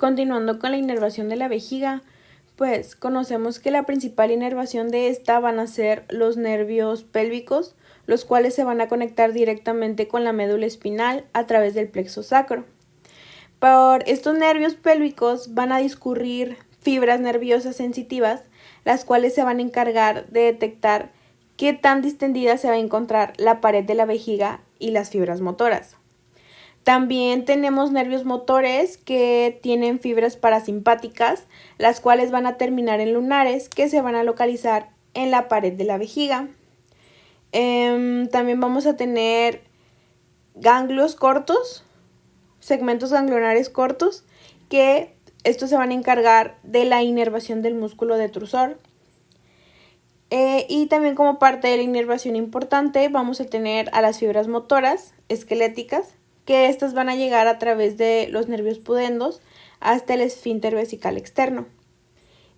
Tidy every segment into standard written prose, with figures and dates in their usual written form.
Continuando con la inervación de la vejiga, pues conocemos que la principal inervación de esta van a ser los nervios pélvicos, los cuales se van a conectar directamente con la médula espinal a través del plexo sacro. Por estos nervios pélvicos van a discurrir fibras nerviosas sensitivas, las cuales se van a encargar de detectar qué tan distendida se va a encontrar la pared de la vejiga y las fibras motoras. También tenemos nervios motores que tienen fibras parasimpáticas, las cuales van a terminar en lunares que se van a localizar en la pared de la vejiga. También vamos a tener ganglios cortos, segmentos ganglionares cortos, que estos se van a encargar de la inervación del músculo detrusor. Y también como parte de la inervación importante vamos a tener a las fibras motoras esqueléticas, que estas van a llegar a través de los nervios pudendos hasta el esfínter vesical externo.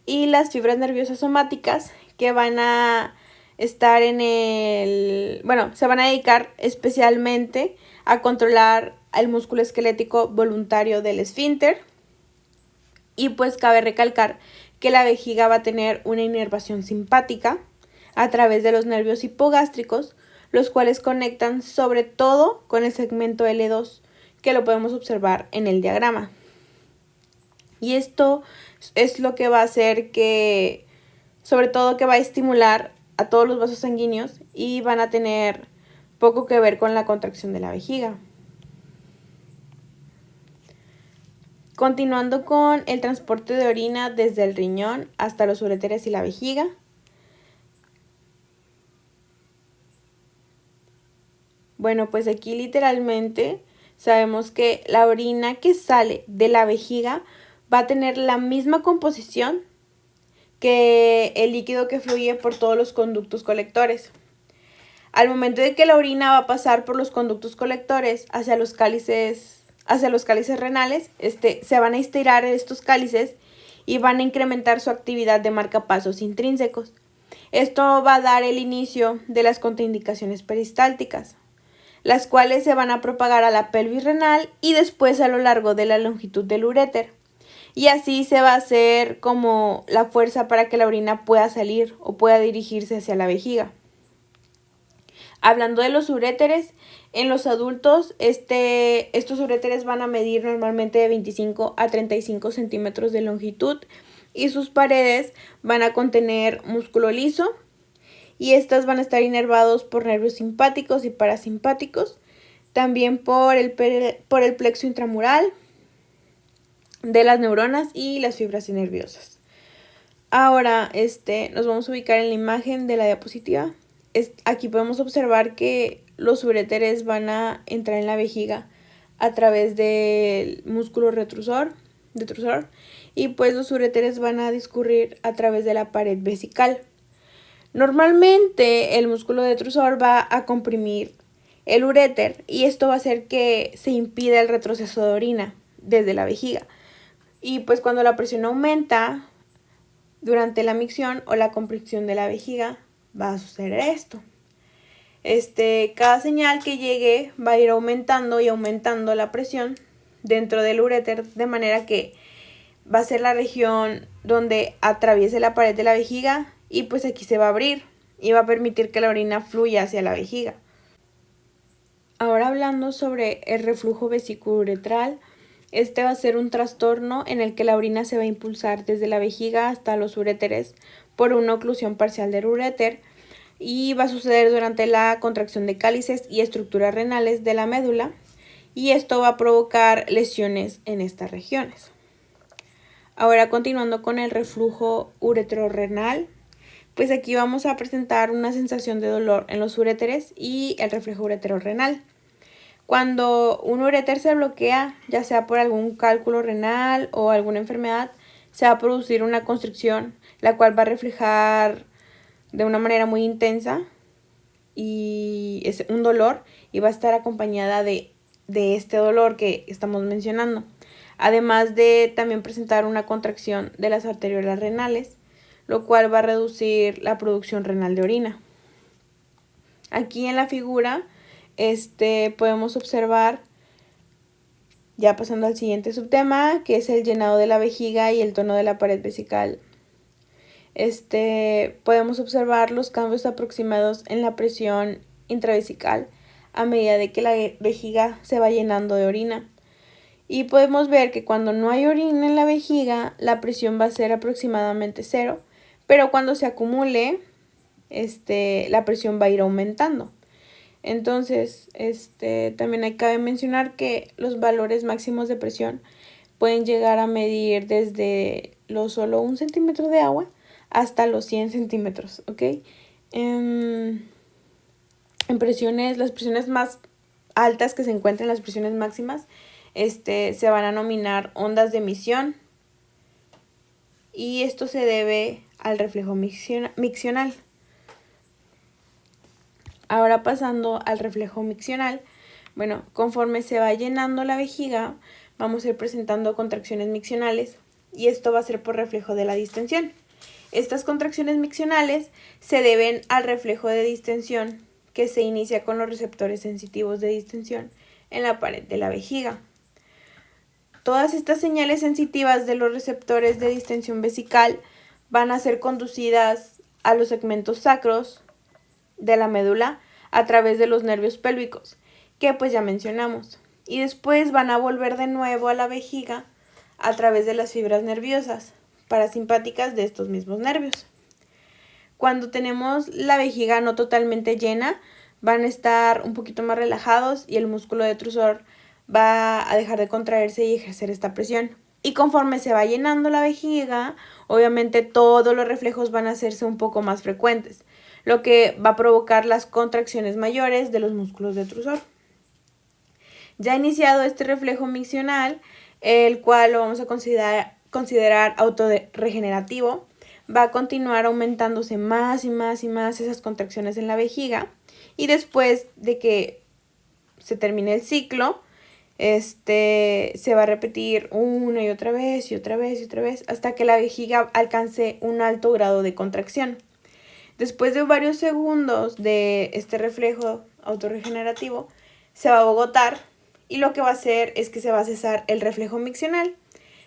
Y las fibras nerviosas somáticas, que van a estar se van a dedicar especialmente a controlar el músculo esquelético voluntario del esfínter. Y pues cabe recalcar que la vejiga va a tener una inervación simpática a través de los nervios hipogástricos, los cuales conectan sobre todo con el segmento L2, que lo podemos observar en el diagrama. Y esto es lo que va a hacer que, sobre todo, que va a estimular a todos los vasos sanguíneos y van a tener poco que ver con la contracción de la vejiga. Continuando con el transporte de orina desde el riñón hasta los uréteres y la vejiga. Bueno, pues aquí literalmente sabemos que la orina que sale de la vejiga va a tener la misma composición que el líquido que fluye por todos los conductos colectores. Al momento de que la orina va a pasar por los conductos colectores hacia los cálices renales, se van a estirar estos cálices y van a incrementar su actividad de marcapasos intrínsecos. Esto va a dar el inicio de las contraindicaciones peristálticas, las cuales se van a propagar a la pelvis renal y después a lo largo de la longitud del uréter. Y así se va a hacer como la fuerza para que la orina pueda salir o pueda dirigirse hacia la vejiga. Hablando de los uréteres, en los adultos estos uréteres van a medir normalmente de 25 a 35 centímetros de longitud y sus paredes van a contener músculo liso, y estas van a estar inervados por nervios simpáticos y parasimpáticos, también por el plexo intramural de las neuronas y las fibras nerviosas. Ahora nos vamos a ubicar en la imagen de la diapositiva. Aquí podemos observar que los uréteres van a entrar en la vejiga a través del músculo detrusor, y pues los uréteres van a discurrir a través de la pared vesical. Normalmente el músculo detrusor va a comprimir el uréter y esto va a hacer que se impida el retroceso de orina desde la vejiga. Y pues cuando la presión aumenta durante la micción o la compresión de la vejiga, va a suceder esto. Cada señal que llegue va a ir aumentando y aumentando la presión dentro del uréter, de manera que va a ser la región donde atraviese la pared de la vejiga y pues aquí se va a abrir y va a permitir que la orina fluya hacia la vejiga. Ahora hablando sobre el reflujo vesicouretral, va a ser un trastorno en el que la orina se va a impulsar desde la vejiga hasta los uréteres por una oclusión parcial del uréter y va a suceder durante la contracción de cálices y estructuras renales de la médula, y esto va a provocar lesiones en estas regiones. Ahora continuando con el reflujo ureterorrenal, pues aquí vamos a presentar una sensación de dolor en los uréteres y el reflujo ureterorrenal. Cuando un uréter se bloquea, ya sea por algún cálculo renal o alguna enfermedad, se va a producir una constricción, la cual va a reflejar de una manera muy intensa y es un dolor, y va a estar acompañada de este dolor que estamos mencionando. Además de también presentar una contracción de las arteriolas renales, lo cual va a reducir la producción renal de orina. Aquí en la figura podemos observar Ya pasando al siguiente subtema, que es el llenado de la vejiga y el tono de la pared vesical. Podemos observar los cambios aproximados en la presión intravesical a medida de que la vejiga se va llenando de orina. Y podemos ver que cuando no hay orina en la vejiga, la presión va a ser aproximadamente 0, pero cuando se acumule, la presión va a ir aumentando. Entonces, también cabe mencionar que los valores máximos de presión pueden llegar a medir desde solo 1 centímetro de agua hasta los 100 centímetros, ¿ok? Las presiones más altas que se encuentran, las presiones máximas, se van a denominar ondas de emisión, y esto se debe al reflejo miccional. Ahora pasando al reflejo miccional, bueno, conforme se va llenando la vejiga, vamos a ir presentando contracciones miccionales, y esto va a ser por reflejo de la distensión. Estas contracciones miccionales se deben al reflejo de distensión que se inicia con los receptores sensitivos de distensión en la pared de la vejiga. Todas estas señales sensitivas de los receptores de distensión vesical van a ser conducidas a los segmentos sacros de la médula a través de los nervios pélvicos, que pues ya mencionamos, y después van a volver de nuevo a la vejiga a través de las fibras nerviosas parasimpáticas de estos mismos nervios. Cuando tenemos la vejiga no totalmente llena, van a estar un poquito más relajados y el músculo detrusor va a dejar de contraerse y ejercer esta presión. Y conforme se va llenando la vejiga, obviamente todos los reflejos van a hacerse un poco más frecuentes, lo que va a provocar las contracciones mayores de los músculos detrusor. Ya iniciado este reflejo miccional, el cual lo vamos a considerar autorregenerativo, va a continuar aumentándose más y más y más esas contracciones en la vejiga, y después de que se termine el ciclo, se va a repetir una y otra vez y otra vez y otra vez hasta que la vejiga alcance un alto grado de contracción. Después de varios segundos de este reflejo autorregenerativo, se va a agotar, y lo que va a hacer es que se va a cesar el reflejo miccional,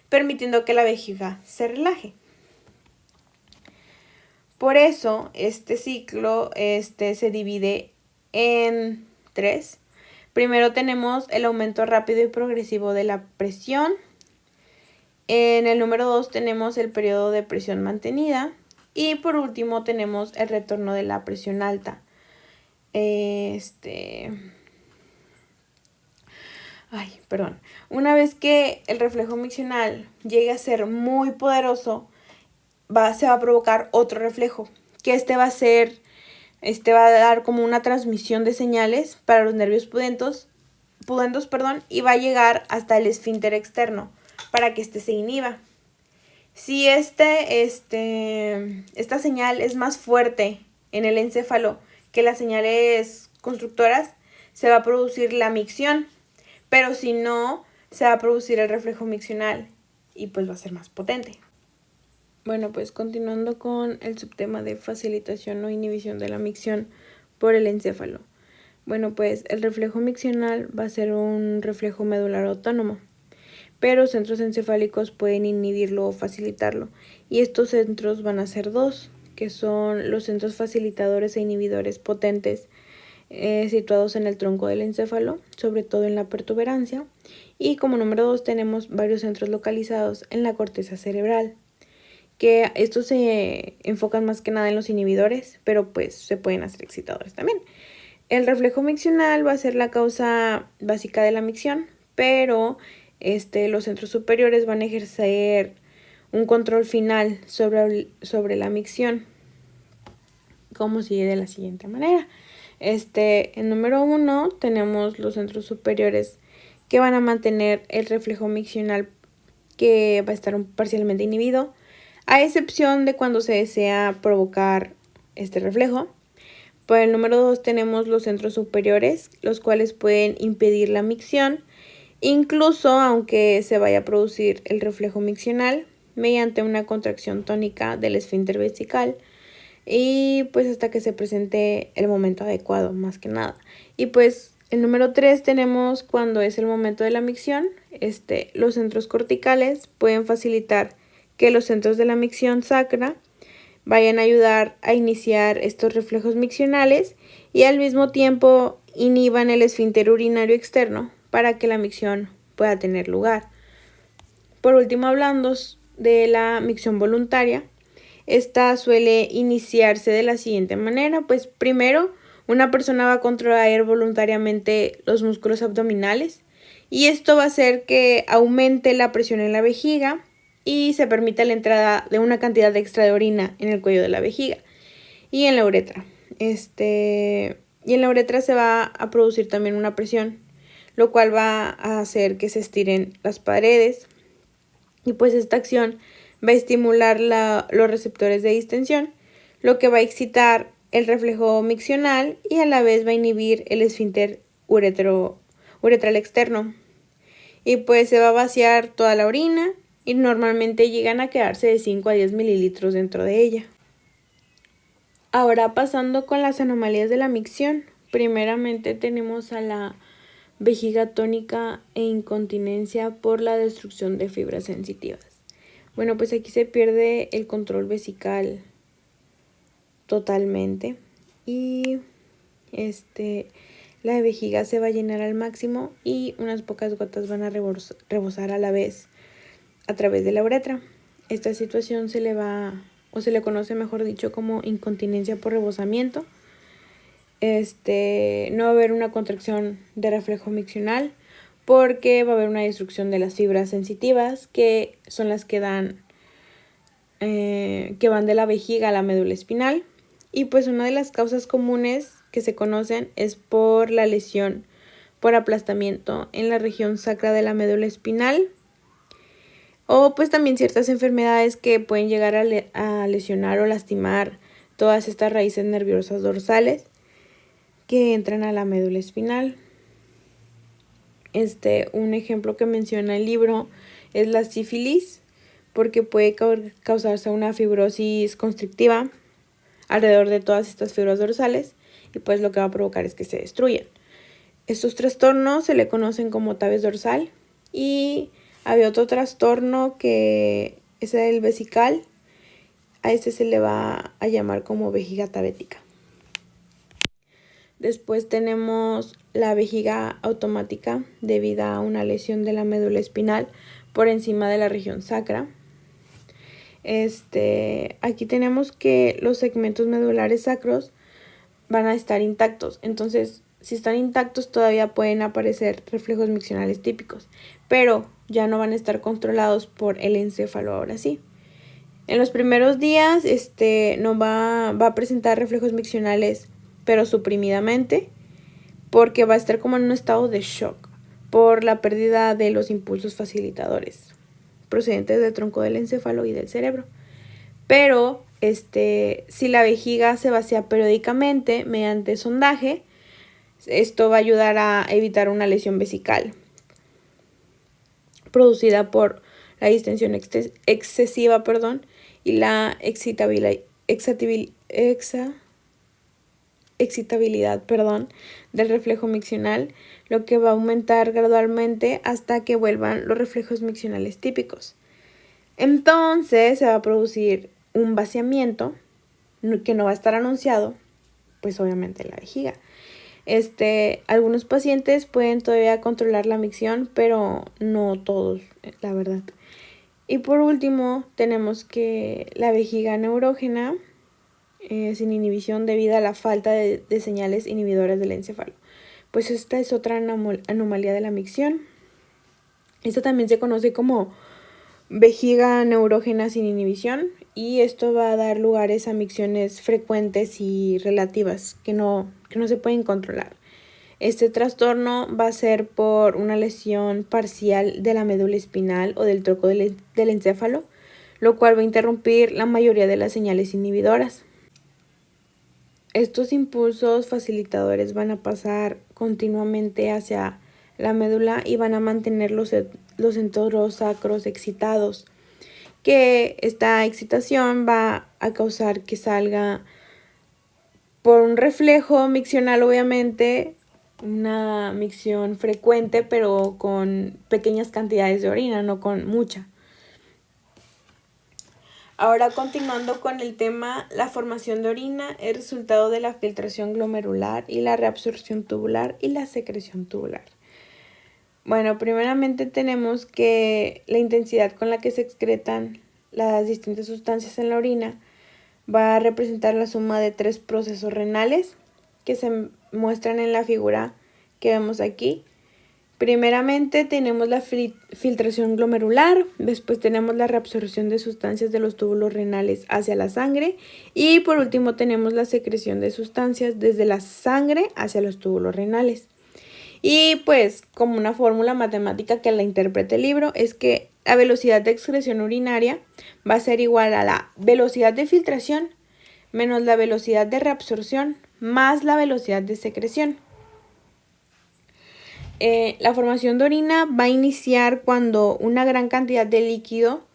permitiendo que la vejiga se relaje. Por eso este ciclo se divide en 3. Primero tenemos el aumento rápido y progresivo de la presión. En el número 2 tenemos el periodo de presión mantenida. Y por último tenemos el retorno de la presión alta. Una vez que el reflejo miccional llegue a ser muy poderoso, se va a provocar otro reflejo, que va a dar como una transmisión de señales para los nervios pudentos, y va a llegar hasta el esfínter externo para que se inhiba. Si esta señal es más fuerte en el encéfalo que las señales constructoras, se va a producir la micción, pero si no, se va a producir el reflejo miccional y pues va a ser más potente. Bueno, pues continuando con el subtema de facilitación o inhibición de la micción por el encéfalo. Bueno, pues el reflejo miccional va a ser un reflejo medular autónomo, pero centros encefálicos pueden inhibirlo o facilitarlo, y estos centros van a ser 2, que son los centros facilitadores e inhibidores potentes situados en el tronco del encéfalo, sobre todo en la protuberancia, y como número 2 tenemos varios centros localizados en la corteza cerebral, que estos se enfocan más que nada en los inhibidores, pero pues se pueden hacer excitadores también. El reflejo miccional va a ser la causa básica de la micción, pero los centros superiores van a ejercer un control final sobre la micción, como sigue de la siguiente manera. En número 1 tenemos los centros superiores que van a mantener el reflejo miccional, que va a estar parcialmente inhibido, a excepción de cuando se desea provocar este reflejo. Por el número 2 tenemos los centros superiores, los cuales pueden impedir la micción, incluso aunque se vaya a producir el reflejo miccional mediante una contracción tónica del esfínter vesical, y pues hasta que se presente el momento adecuado, más que nada. Y pues El número 3 tenemos cuando es el momento de la micción. Los centros corticales pueden facilitar que los centros de la micción sacra vayan a ayudar a iniciar estos reflejos miccionales y al mismo tiempo inhiban el esfínter urinario externo para que la micción pueda tener lugar. Por último, hablando de la micción voluntaria, esta suele iniciarse de la siguiente manera. Pues primero, una persona va a contraer voluntariamente los músculos abdominales y esto va a hacer que aumente la presión en la vejiga y se permita la entrada de una cantidad extra de orina en el cuello de la vejiga y en la uretra. Y en la uretra se va a producir también una presión, lo cual va a hacer que se estiren las paredes y pues esta acción va a estimular los receptores de distensión, lo que va a excitar el reflejo miccional y a la vez va a inhibir el esfínter uretral externo. Y pues se va a vaciar toda la orina y normalmente llegan a quedarse de 5 a 10 mililitros dentro de ella. Ahora pasando con las anomalías de la micción. Primeramente tenemos a la vejiga tónica e incontinencia por la destrucción de fibras sensitivas. Bueno, pues aquí se pierde el control vesical totalmente y la vejiga se va a llenar al máximo y unas pocas gotas van a rebosar a la vez a través de la uretra. Esta situación se le conoce, mejor dicho, como incontinencia por rebosamiento. No va a haber una contracción de reflejo miccional porque va a haber una destrucción de las fibras sensitivas que son las que van de la vejiga a la médula espinal. Y pues una de las causas comunes que se conocen es por la lesión por aplastamiento en la región sacra de la médula espinal, o pues también ciertas enfermedades que pueden llegar a lesionar o lastimar todas estas raíces nerviosas dorsales que entran a la médula espinal. Un ejemplo que menciona el libro es la sífilis, porque puede causarse una fibrosis constrictiva alrededor de todas estas fibras dorsales y pues lo que va a provocar es que se destruyan. Estos trastornos se le conocen como tabes dorsal y había otro trastorno que es el vesical. A este se le va a llamar como vejiga tabética. Después tenemos la vejiga automática debido a una lesión de la médula espinal por encima de la región sacra. Aquí tenemos que los segmentos medulares sacros van a estar intactos. Entonces, si están intactos, todavía pueden aparecer reflejos miccionales típicos, pero ya no van a estar controlados por el encéfalo ahora sí. En los primeros días, no va a presentar reflejos miccionales, pero suprimidamente, porque va a estar como en un estado de shock por la pérdida de los impulsos facilitadores procedentes del tronco del encéfalo y del cerebro. Pero si la vejiga se vacía periódicamente mediante sondaje, esto va a ayudar a evitar una lesión vesical producida por la distensión excesiva, y la excitabilidad del reflejo miccional, lo que va a aumentar gradualmente hasta que vuelvan los reflejos miccionales típicos. Entonces se va a producir un vaciamiento que no va a estar anunciado, pues obviamente en la vejiga. Algunos pacientes pueden todavía controlar la micción, pero no todos, la verdad. Y por último, tenemos que la vejiga neurógena sin inhibición debido a la falta de señales inhibidoras del encéfalo. Pues esta es otra anomalía de la micción. Esta también se conoce como vejiga neurógena sin inhibición y esto va a dar lugares a micciones frecuentes y relativas que no se pueden controlar. Este trastorno va a ser por una lesión parcial de la médula espinal o del tronco del encéfalo, lo cual va a interrumpir la mayoría de las señales inhibidoras. Estos impulsos facilitadores van a pasar continuamente hacia la médula y van a mantener los centros sacros excitados, que esta excitación va a causar que salga por un reflejo miccional, obviamente, una micción frecuente, pero con pequeñas cantidades de orina, no con mucha. Ahora, continuando con el tema, la formación de orina es resultado de la filtración glomerular y la reabsorción tubular y la secreción tubular. Bueno, primeramente tenemos que la intensidad con la que se excretan las distintas sustancias en la orina va a representar la suma de 3 procesos renales que se muestran en la figura que vemos aquí. Primeramente tenemos la filtración glomerular, después tenemos la reabsorción de sustancias de los túbulos renales hacia la sangre y por último tenemos la secreción de sustancias desde la sangre hacia los túbulos renales. Y pues como una fórmula matemática que la interpreta el libro es que la velocidad de excreción urinaria va a ser igual a la velocidad de filtración menos la velocidad de reabsorción más la velocidad de secreción. La formación de orina va a iniciar cuando una gran cantidad de líquido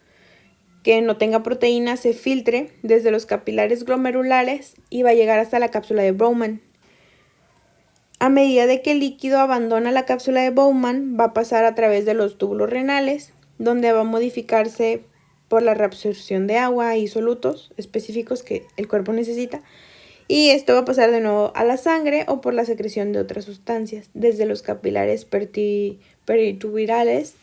que no tenga proteína se filtre desde los capilares glomerulares y va a llegar hasta la cápsula de Bowman. A medida de que el líquido abandona la cápsula de Bowman, va a pasar a través de los túbulos renales, donde va a modificarse por la reabsorción de agua y solutos específicos que el cuerpo necesita. Y esto va a pasar de nuevo a la sangre o por la secreción de otras sustancias, desde los capilares peritubulares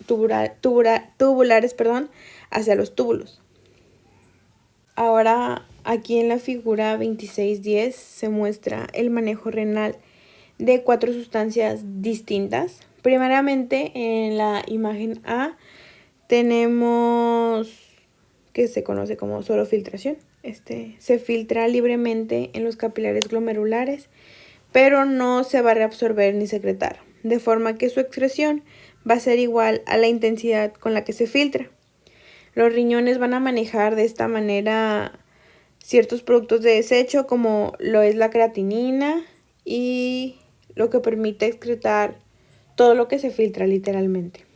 hacia los túbulos. Ahora, aquí en la figura 2610 se muestra el manejo renal de 4 sustancias distintas. Primeramente, en la imagen A tenemos que se conoce como solo filtración. Se filtra libremente en los capilares glomerulares, pero no se va a reabsorber ni secretar, de forma que su excreción va a ser igual a la intensidad con la que se filtra. Los riñones van a manejar de esta manera ciertos productos de desecho, como lo es la creatinina, y lo que permite excretar todo lo que se filtra literalmente.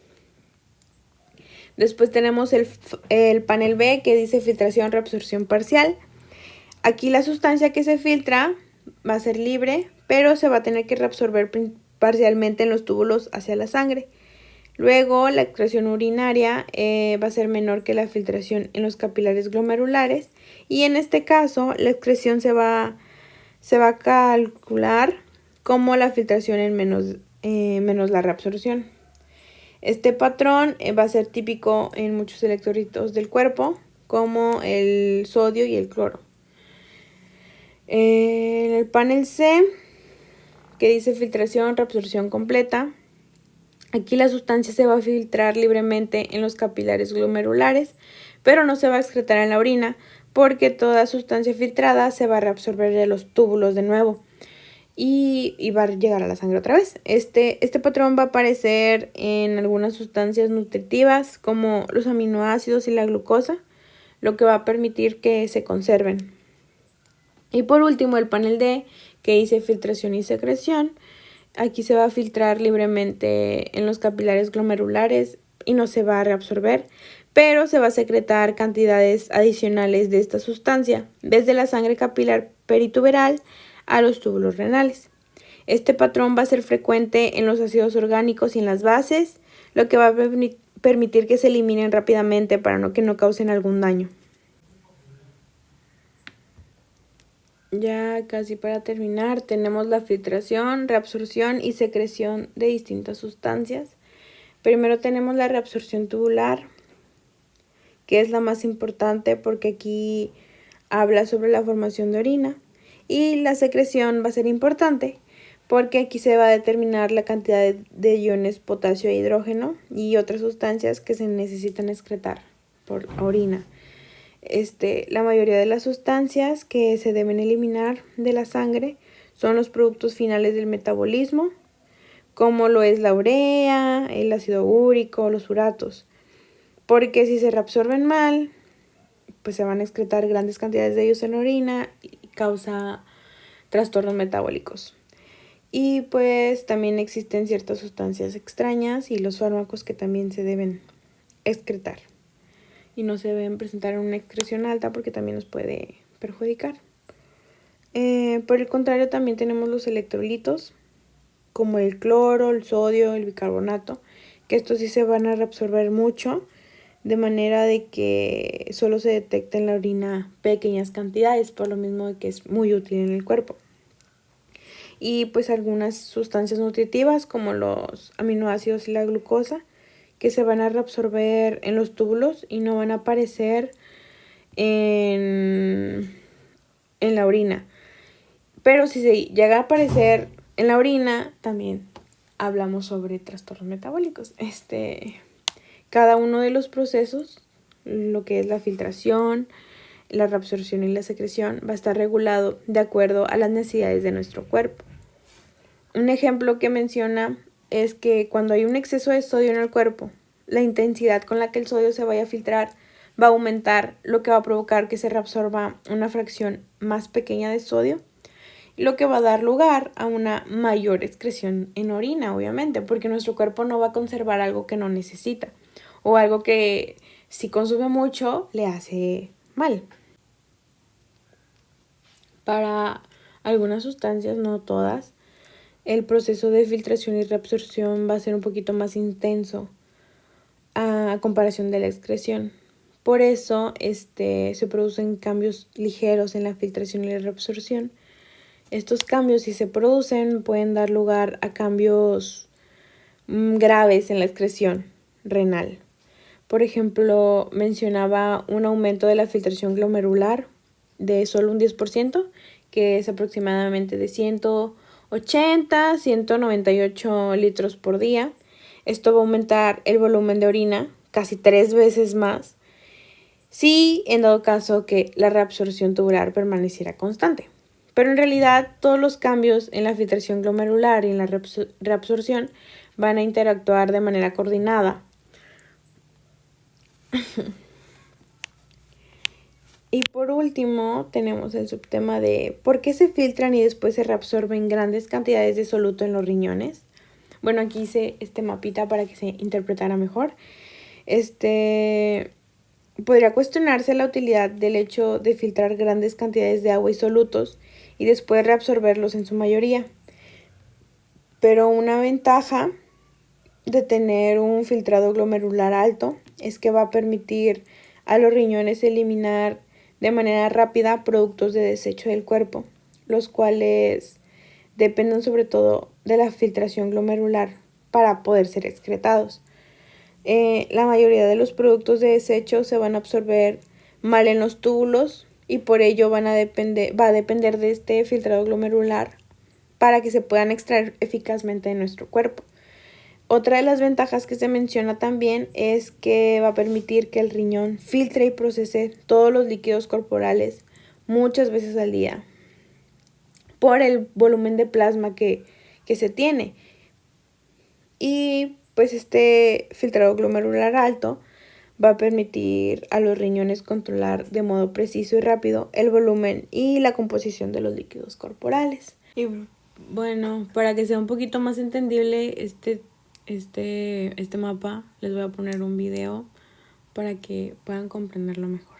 Después tenemos el panel B que dice filtración, reabsorción parcial. Aquí la sustancia que se filtra va a ser libre, pero se va a tener que reabsorber parcialmente en los túbulos hacia la sangre. Luego la excreción urinaria va a ser menor que la filtración en los capilares glomerulares y en este caso la excreción se va a calcular como la filtración en menos la reabsorción. Este patrón va a ser típico en muchos electrolitos del cuerpo, como el sodio y el cloro. En el panel C, que dice filtración, reabsorción completa, aquí la sustancia se va a filtrar libremente en los capilares glomerulares, pero no se va a excretar en la orina, porque toda sustancia filtrada se va a reabsorber de los túbulos de nuevo y va a llegar a la sangre otra vez. Este patrón va a aparecer en algunas sustancias nutritivas como los aminoácidos y la glucosa, lo que va a permitir que se conserven. Y por último, el panel D, que dice filtración y secreción. Aquí se va a filtrar libremente en los capilares glomerulares y no se va a reabsorber, pero se va a secretar cantidades adicionales de esta sustancia desde la sangre capilar perituberal a los túbulos renales. Este patrón va a ser frecuente en los ácidos orgánicos y en las bases, lo que va a permitir que se eliminen rápidamente para que no causen algún daño. Ya casi para terminar, tenemos la filtración, reabsorción y secreción de distintas sustancias. Primero tenemos la reabsorción tubular, que es la más importante porque aquí habla sobre la formación de orina. Y la secreción va a ser importante porque aquí se va a determinar la cantidad de iones potasio e hidrógeno y otras sustancias que se necesitan excretar por orina. La mayoría de las sustancias que se deben eliminar de la sangre son los productos finales del metabolismo, como lo es la urea, el ácido úrico, los uratos. Porque si se reabsorben mal, pues se van a excretar grandes cantidades de ellos en la orina y causa trastornos metabólicos. Y pues también existen ciertas sustancias extrañas y los fármacos que también se deben excretar. Y no se deben presentar en una excreción alta porque también nos puede perjudicar. Por el contrario, también tenemos los electrolitos, como el cloro, el sodio, el bicarbonato, que estos sí se van a reabsorber mucho, de manera de que solo se detecta en la orina pequeñas cantidades, por lo mismo de que es muy útil en el cuerpo. Y pues algunas sustancias nutritivas como los aminoácidos y la glucosa, que se van a reabsorber en los túbulos y no van a aparecer en la orina. Pero si se llega a aparecer en la orina, también hablamos sobre trastornos metabólicos. Cada uno de los procesos, lo que es la filtración, la reabsorción y la secreción, va a estar regulado de acuerdo a las necesidades de nuestro cuerpo. Un ejemplo que menciona es que cuando hay un exceso de sodio en el cuerpo, la intensidad con la que el sodio se vaya a filtrar va a aumentar, lo que va a provocar que se reabsorba una fracción más pequeña de sodio, lo que va a dar lugar a una mayor excreción en orina, obviamente, porque nuestro cuerpo no va a conservar algo que no necesita o algo que si consume mucho le hace mal. Para algunas sustancias, no todas, el proceso de filtración y reabsorción va a ser un poquito más intenso a comparación de la excreción. Por eso se producen cambios ligeros en la filtración y la reabsorción. Estos cambios, si se producen, pueden dar lugar a cambios graves en la excreción renal. Por ejemplo, mencionaba un aumento de la filtración glomerular de solo un 10%, que es aproximadamente de 180 a 198 litros por día. Esto va a aumentar el volumen de orina casi 3 veces más, si en dado caso que la reabsorción tubular permaneciera constante. Pero en realidad todos los cambios en la filtración glomerular y en la reabsorción van a interactuar de manera coordinada. Y por último tenemos el subtema de ¿por qué se filtran y después se reabsorben grandes cantidades de soluto en los riñones? Bueno, aquí hice este mapita para que se interpretara mejor. Podría cuestionarse la utilidad del hecho de filtrar grandes cantidades de agua y solutos y después reabsorberlos en su mayoría. Pero una ventaja de tener un filtrado glomerular alto es que va a permitir a los riñones eliminar de manera rápida productos de desecho del cuerpo, los cuales dependen sobre todo de la filtración glomerular para poder ser excretados. La mayoría de los productos de desecho se van a absorber mal en los túbulos y por ello va a depender de este filtrado glomerular para que se puedan extraer eficazmente de nuestro cuerpo. Otra de las ventajas que se menciona también es que va a permitir que el riñón filtre y procese todos los líquidos corporales muchas veces al día por el volumen de plasma que se tiene. Y pues este filtrado glomerular alto va a permitir a los riñones controlar de modo preciso y rápido el volumen y la composición de los líquidos corporales. Y bueno, para que sea un poquito más entendible este mapa, les voy a poner un video para que puedan comprenderlo mejor.